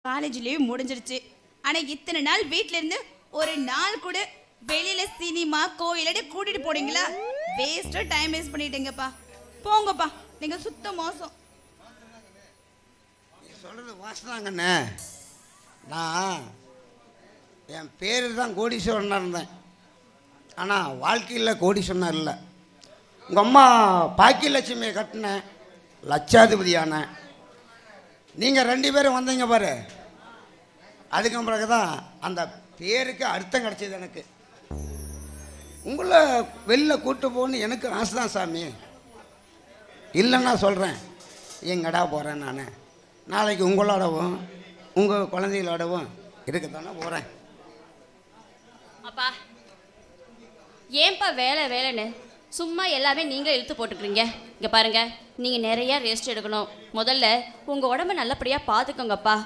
College leave முடிஞ்சிருச்சு. ஆனா இத்தனை நாள் வீட்ல இருந்து ஒரு நாள் கூட வெளியில சினிமா கோயிலடி கூட்டிட்டு போனீங்களா? வேஸ்டா டைம் வேஸ்ட் பண்ணிட்டீங்கப்பா. போங்கப்பா, நீங்க சுத்த மோசம். சொல்றது வாசனாங்கண்ணே. நான் என் பேர் தான் கோடீஸ்வரனாக இருந்தேன். ஆனால் வாழ்க்கையில் கோடீஸ்வரனாக இல்லை. உங்கள் அம்மா பாக்கியலட்சுமியை கட்டினேன், லட்சாதிபதியான. நீங்கள் 2 பேரும் வந்தீங்க பாரு, அதுக்கு பிறகு தான் அந்த பேருக்கு அர்த்தம் கிடச்சிது எனக்கு. உங்களை வெளில கூப்பிட்டு போகணுன்னு எனக்கு ஆசை தான் சாமி. இல்லைன்னா சொல்கிறேன், எங்கடா போகிறேன் நான். நாளைக்கு உங்களோடவும் உங்கள் குழந்தைகளோடவும் இருக்கத்தானே போகிறேன். அப்பா ஏன்பா வேலை வேலைன்னு சும்மா எல்லாமே நீங்களே இழுத்து போட்டுக்கிறீங்க. இங்கே பாருங்கள், நீங்கள் நிறையா ரெஸ்ட் எடுக்கணும். முதல்ல உங்கள் உடம்பை நல்லபடியாக பார்த்துக்கோங்கப்பா.